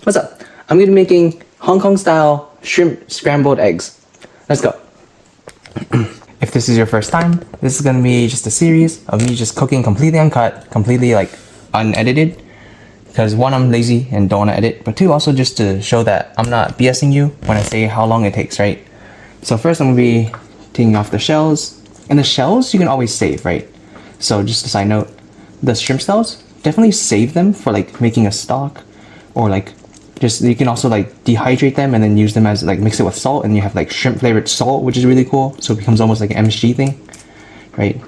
What's up? I'm gonna be making Hong Kong style shrimp scrambled eggs. Let's go. If this is your first time, this is gonna be just a series of me just cooking completely uncut, completely like unedited. Because one, I'm lazy and don't wanna edit, but two, also just to show that I'm not BSing you when I say how long it takes, right? So first I'm gonna be taking off the shells. And the shells you can always save, right? So just a side note, the shrimp shells, definitely save them for like making a stock, or like just you can also like dehydrate them and then use them as like mix it with salt, and you have like shrimp flavored salt, which is really cool. So it becomes almost like an MSG thing, right?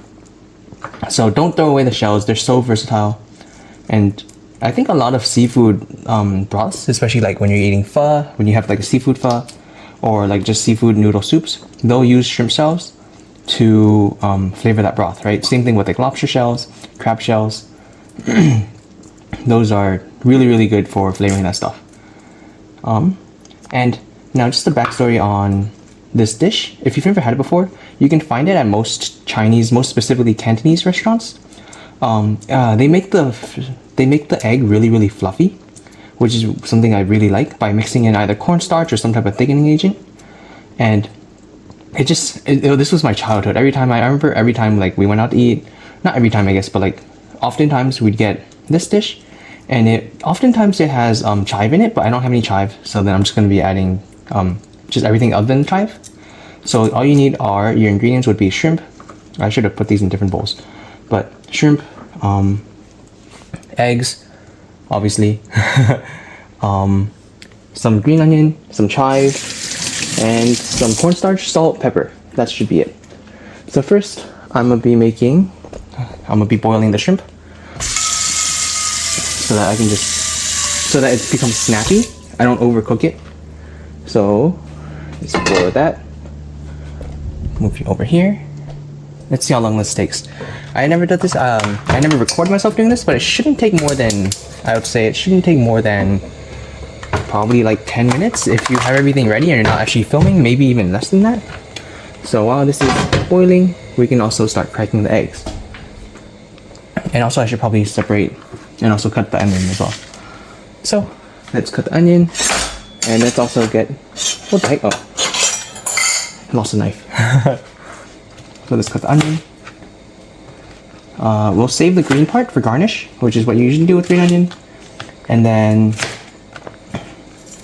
So don't throw away the shells, they're so versatile. And I think a lot of seafood broths, especially like when you're eating pho, when you have like a seafood pho, or like just seafood noodle soups, they'll use shrimp shells to flavor that broth, right? Same thing with like lobster shells, crab shells. Those are really, really good for flavoring that stuff. And now just the backstory on this dish. If you've never had it before, you can find it at most Chinese, most specifically Cantonese restaurants. They make the egg really, really fluffy, which is something I really like, by mixing in either cornstarch or some type of thickening agent. And this was my childhood. I remember every time like we went out to eat, not every time I guess, but like oftentimes we'd get this dish, and oftentimes it has chive in it, but I don't have any chive, so then I'm just going to be adding just everything other than chive. So all you need are, your ingredients would be shrimp. I should have put these in different bowls, but shrimp, eggs, obviously, some green onion, some chive, and some cornstarch, salt, pepper. That should be it. So first, I'm gonna be boiling the shrimp so that it becomes snappy. I don't overcook it. So let's boil that. Move you over here. Let's see how long this takes. I never did this. I never recorded myself doing this, but it shouldn't take more than, I would say, it shouldn't take more than probably like 10 minutes if you have everything ready and you're not actually filming, maybe even less than that. So while this is boiling, we can also start cracking the eggs. And also I should probably separate and also cut the onion as well. So let's cut the onion, and let's also get, what the heck, oh, I lost a knife. So let's cut the onion. We'll save the green part for garnish, which is what you usually do with green onion. And then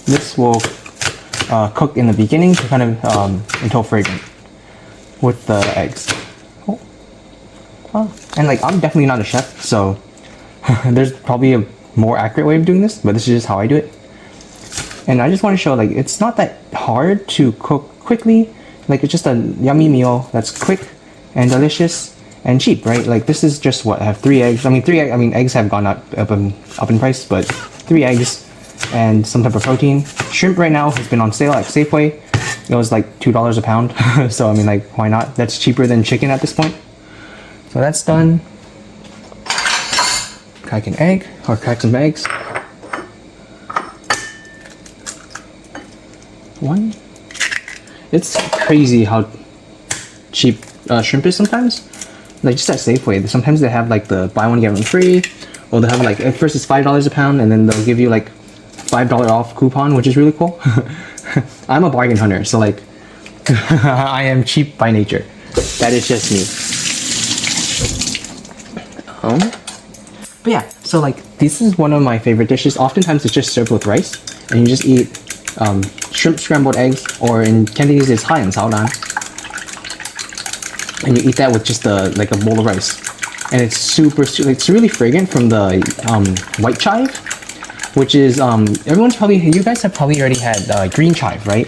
this will cook in the beginning to kind of until fragrant with the eggs. And like, I'm definitely not a chef, so there's probably a more accurate way of doing this, but this is just how I do it. And I just want to show, like, it's not that hard to cook quickly. Like, it's just a yummy meal that's quick and delicious and cheap, right? Like, this is just what, I have 3 eggs. Eggs have gone up in price, but 3 eggs and some type of protein. Shrimp right now has been on sale at Safeway. It was like $2 a pound. So I mean, like, why not? That's cheaper than chicken at this point. So that's done. Crack an egg, or crack some eggs. 1. It's crazy how cheap shrimp is sometimes. Like, just at Safeway, sometimes they have like the buy one get one free, or they have like, at first it's $5 a pound, and then they'll give you like $5 off coupon, which is really cool. I'm a bargain hunter, so like, I am cheap by nature. That is just me. But yeah, so like, this is one of my favorite dishes. Oftentimes it's just served with rice, and you just eat shrimp scrambled eggs, or in Cantonese it's hai and sao dan. And you eat that with just like a bowl of rice. And it's it's really fragrant from the white chive, which is, you guys have probably already had green chive, right?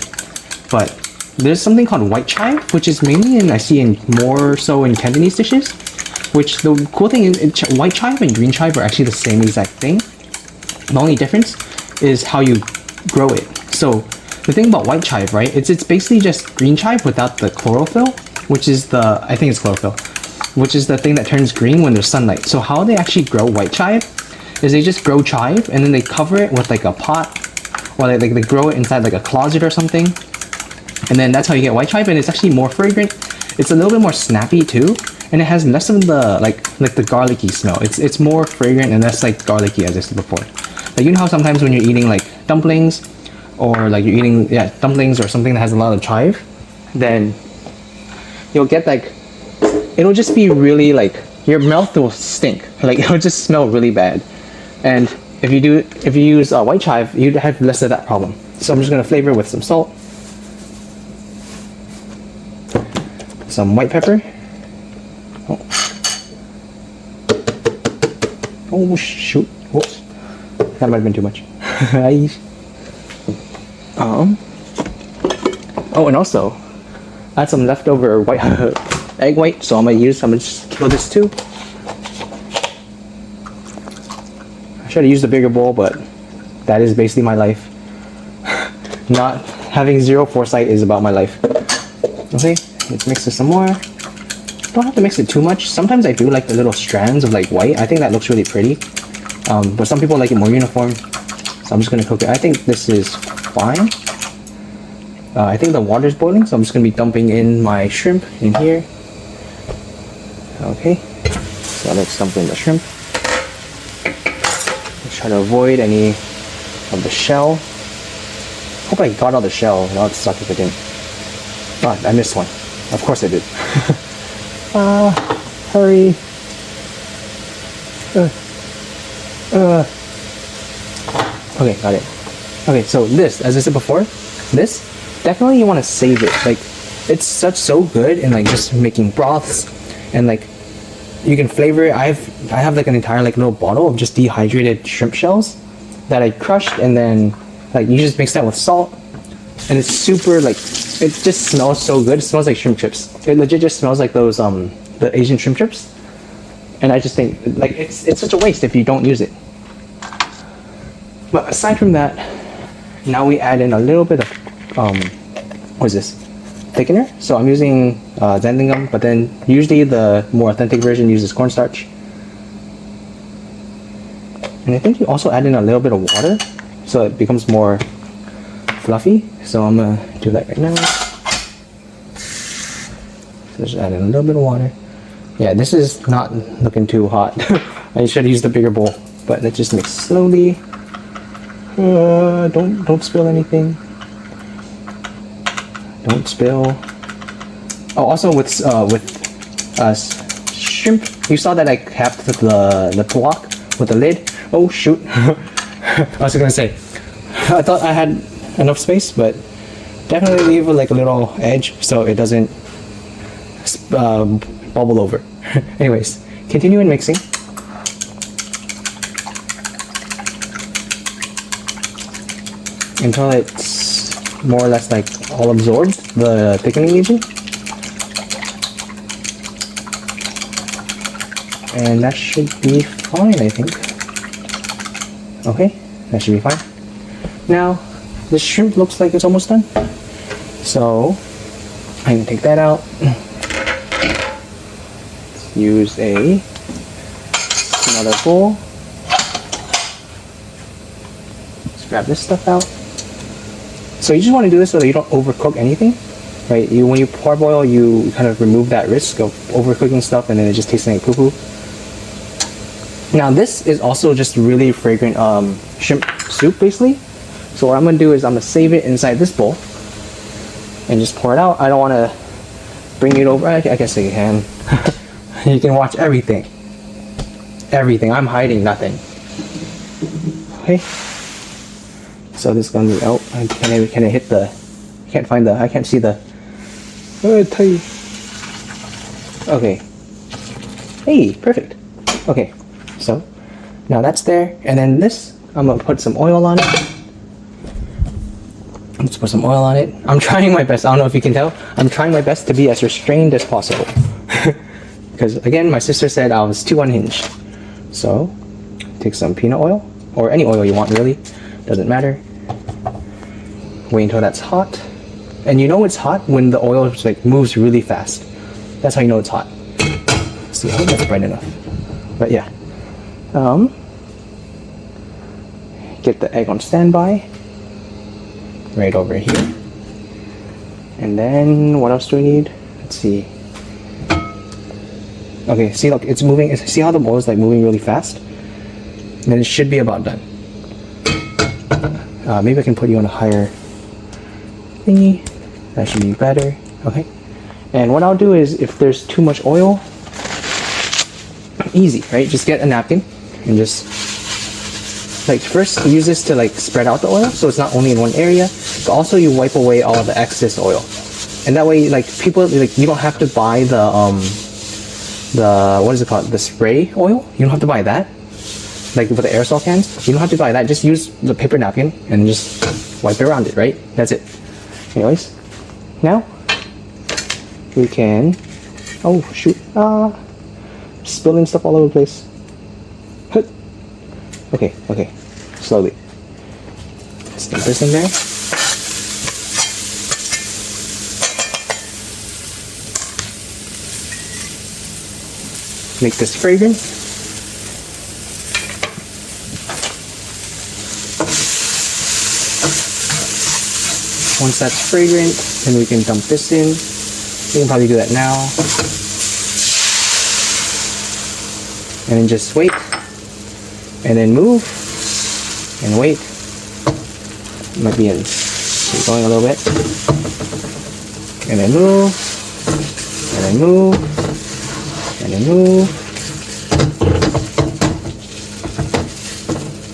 But there's something called white chive, which is mainly I see more so in Cantonese dishes. Which, the cool thing is, white chive and green chive are actually the same exact thing. The only difference is how you grow it. So the thing about white chive, right? It's basically just green chive without the chlorophyll, which is I think it's chlorophyll, which is the thing that turns green when there's sunlight. So how they actually grow white chive is they just grow chive, and then they cover it with like a pot, or they grow it inside like a closet or something. And then that's how you get white chive, and it's actually more fragrant. It's a little bit more snappy too. And it has less of the like the garlicky smell. It's more fragrant and less like garlicky, as I said before. Like, you know how sometimes when you're eating like dumplings, or like you're eating dumplings or something that has a lot of chive, then you'll get like, it'll just be really like, your mouth will stink, like it'll just smell really bad. And if you use white chive, you'd have less of that problem. So I'm just gonna flavor with some salt, some white pepper. Oh shoot! Whoops, that might have been too much. Oh, and also, I had some leftover white egg white, so I'm gonna just kill this too. I should have used a bigger bowl, but that is basically my life. Not having zero foresight is about my life. Okay, let's mix this some more. Don't have to mix it too much. Sometimes I do like the little strands of like white. I think that looks really pretty. But some people like it more uniform. So I'm just gonna cook it. I think this is fine. I think the water's boiling, so I'm just gonna be dumping in my shrimp in here. Okay, so let's dump in the shrimp. Let's try to avoid any of the shell. Hope I got all the shell. Now it sucks if I didn't. Oh, I missed one. Of course I did. Hurry. Okay, got it. Okay, so this, as I said before, this, definitely you want to save it. Like, it's so good in like just making broths, and like you can flavor it. I have like an entire like little bottle of just dehydrated shrimp shells that I crushed, and then like you just mix that with salt, and it's super like, it just smells so good. It smells like shrimp chips. It legit just smells like those the Asian shrimp chips. And I just think like it's such a waste if you don't use it. But aside from that, now we add in a little bit of what is this? Thickener. So I'm using xanthan, but then usually the more authentic version uses cornstarch. And I think you also add in a little bit of water, so it becomes more fluffy. So I'm gonna do that right now. So just add in a little bit of water. Yeah, this is not looking too hot. I should have used a bigger bowl, but let's just mix slowly. Don't spill anything. Don't spill. Oh, also with shrimp, you saw that I capped the block with the lid. Oh shoot! I was gonna say, I thought I had enough space, but definitely leave like a little edge so it doesn't bubble over. Anyways, continue in mixing. Until it's more or less like all absorbed, the thickening agent. And that should be fine, I think. Okay, that should be fine. Now, the shrimp looks like it's almost done. So, I can take that out. Let's use another bowl. Let's grab this stuff out. So you just want to do this so that you don't overcook anything, right? When you parboil, you kind of remove that risk of overcooking stuff, and then it just tastes like poo-poo. Now this is also just really fragrant shrimp soup, basically. So what I'm gonna do is I'm gonna save it inside this bowl and just pour it out. I don't want to bring it over. I guess you can. You can watch everything. Everything. I'm hiding nothing. Okay. So this is gonna be out. Can I hit the? I can't find the. I can't see the. Oh, tell you. Okay. Hey, perfect. Okay. So now that's there, and then this, I'm gonna put some oil on it. Let's put some oil on it. I'm trying my best. I don't know if you can tell. I'm trying my best to be as restrained as possible. Because again, my sister said I was too unhinged. So take some peanut oil, or any oil you want, really. Doesn't matter. Wait until that's hot. And you know it's hot when the oil just like moves really fast. That's how you know it's hot. Let's see, I hope that's bright enough. But yeah. Get the egg on standby. Right over here. And then what else do we need? Let's see. Okay, see, look, it's moving. See how the bowl is like moving really fast? And then it should be about done. Maybe I can put you on a higher thingy. That should be better. Okay. And what I'll do is, if there's too much oil, easy, right? Just get a napkin and just like first use this to like spread out the oil, so it's not only in one area, but also you wipe away all the excess oil, and that way like people like you don't have to buy the what is it called, the spray oil. You don't have to buy that, like with the aerosol cans. You don't have to buy that. Just use the paper napkin and just wipe it around it, right? That's it. Anyways, now we can, oh shoot, spilling stuff all over the place. Okay, okay, slowly. Stick this in there. Make this fragrant. Once that's fragrant, then we can dump this in. We can probably do that now. And then just wait. And then move. And wait. Might be in. Keep going a little bit. And then move. And then move. And then move.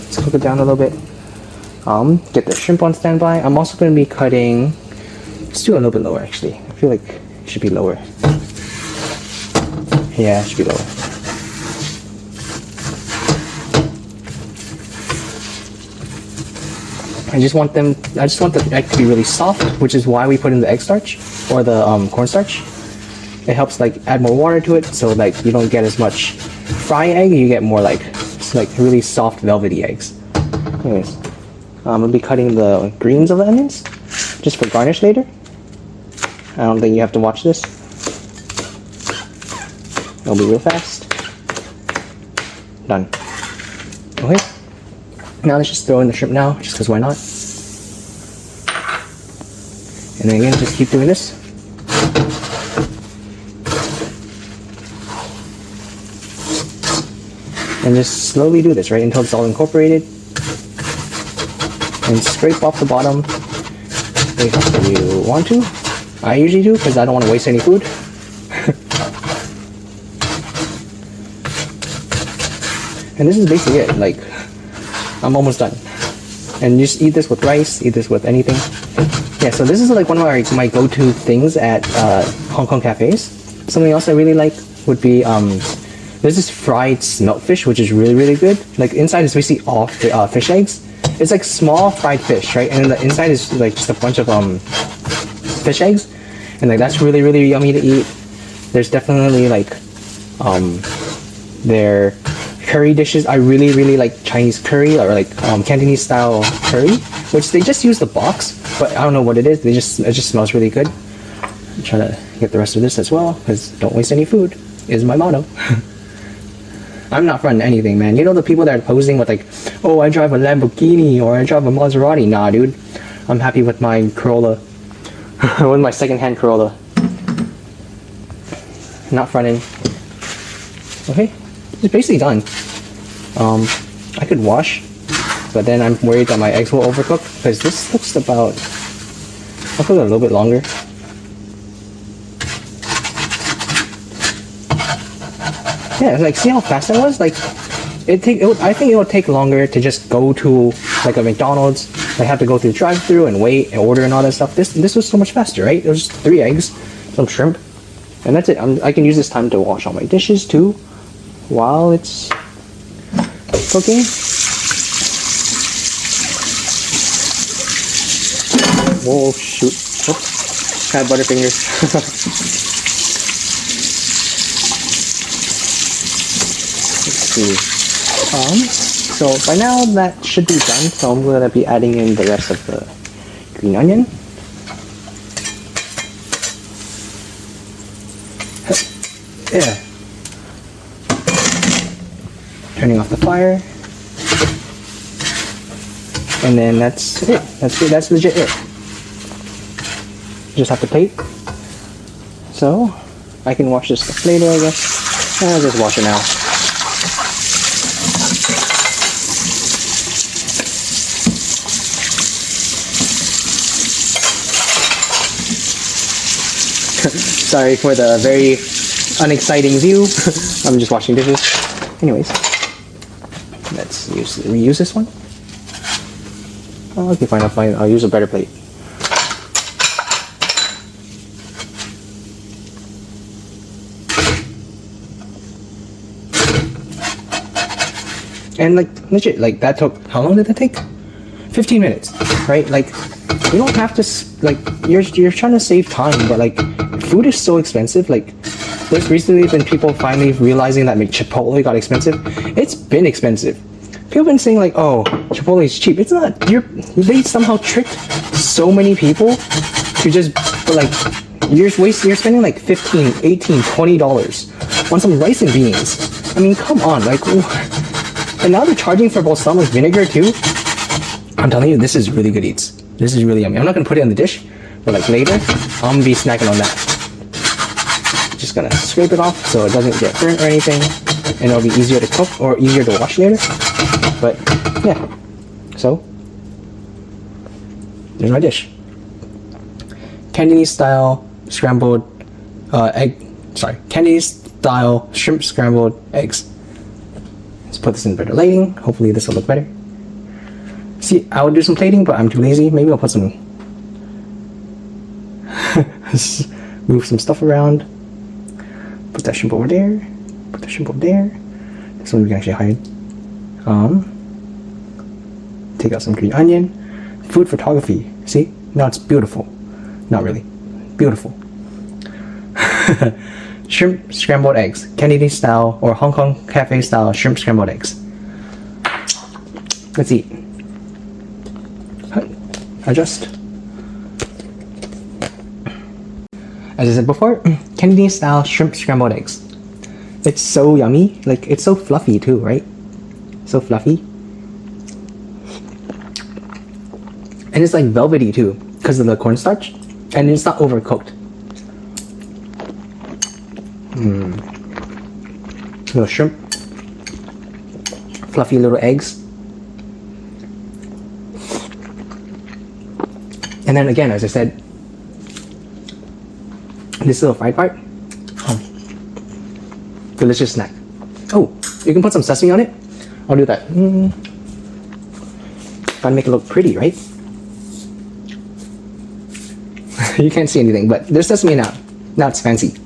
Let's cook it down a little bit. Get the shrimp on standby. I'm also going to be cutting. Let's do a little bit lower actually. I feel like it should be lower. Yeah, it should be lower. I just want the egg to be really soft, which is why we put in the egg starch or the cornstarch. It helps like add more water to it, so like you don't get as much fry egg. You get more like really soft velvety eggs. Anyways, I'm gonna be cutting the greens of the onions just for garnish later. I don't think you have to watch this. It'll be real fast. Done. Okay. Now let's just throw in the shrimp now, just because why not? And then again, just keep doing this. And just slowly do this, right, until it's all incorporated. And scrape off the bottom if you want to. I usually do, because I don't want to waste any food. And this is basically it, like, I'm almost done. And you just eat this with rice, eat this with anything. Yeah, so this is like one of my go-to things at Hong Kong cafes. Something else I really like would be, there's this fried smelt fish, which is really, really good. Like, inside is basically all fish eggs. It's like small fried fish, right? And then the inside is like just a bunch of fish eggs. And like, that's really, really yummy to eat. There's definitely like, their curry dishes. I really, really like Chinese curry, or like Cantonese-style curry, which they just use the box, but I don't know what it is. It just smells really good. I'm trying to get the rest of this as well, because don't waste any food is my motto. I'm not fronting anything, man. You know the people that are posing with like, oh, I drive a Lamborghini or I drive a Maserati. Nah, dude. I'm happy with my Corolla. With my second-hand Corolla. Not fronting. Okay. It's basically done. I could wash, but then I'm worried that my eggs will overcook, because this looks about, I'll cook it a little bit longer. Yeah, like, see how fast that was? Like, I think it would take longer to just go to like a McDonald's, like have to go through the drive-thru and wait and order and all that stuff. This was so much faster, right? It was just 3 eggs, some shrimp, and that's it. I can use this time to wash all my dishes too, while it's cooking. Whoa, shoot. Oops. I have butterfingers. Let's see. So by now that should be done, so I'm going to be adding in the rest of the green onion. Yeah. Turning off the fire. And then that's it. That's legit it. Just have to plate. So I can wash this stuff later, I guess. I'll just wash it now. Sorry for the very unexciting view. I'm just washing dishes. Anyways, let's reuse this one. Oh, okay, fine, I'll use a better plate. And like legit, like that took, how long did that take? 15 minutes, right? Like you don't have to like you're trying to save time, but like food is so expensive. Like there's recently been people finally realizing that Chipotle got expensive. It's been expensive. People have been saying like, oh, Chipotle is cheap. It's not. They somehow tricked so many people to just like you're spending like $15, $18, $20 on some rice and beans. I mean, come on, like. And now they're charging for balsamic vinegar too. I'm telling you, this is really good eats. This is really yummy. I'm not gonna put it on the dish, but like later, I'm gonna be snacking on that. Just gonna scrape it off so it doesn't get burnt or anything, and it'll be easier to cook or easier to wash later. But yeah, so there's my dish. Cantonese-style scrambled Cantonese-style shrimp scrambled eggs. Let's put this in better lighting. Hopefully this will look better. See, I would do some plating, but I'm too lazy. Maybe I'll put some move some stuff around. Put that shrimp over there. Put the shrimp over there. This one we can actually hide. Take out some green onion. Food photography. See? Now it's beautiful. Not really. Beautiful. Shrimp scrambled eggs. Cantonese-style or Hong Kong cafe-style shrimp scrambled eggs. Let's eat. Adjust. As I said before, Cantonese-style shrimp scrambled eggs. It's so yummy. Like, it's so fluffy too, right? So fluffy. And it's like velvety too, because of the cornstarch. And it's not overcooked. Little shrimp. Fluffy little eggs. And then again, as I said, this little fried part, delicious snack. Oh, you can put some sesame on it. I'll do that. Gotta make it look pretty, right? You can't see anything, but there's sesame now. Now it's fancy.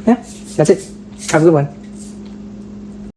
Yeah, that's it. Have a good one.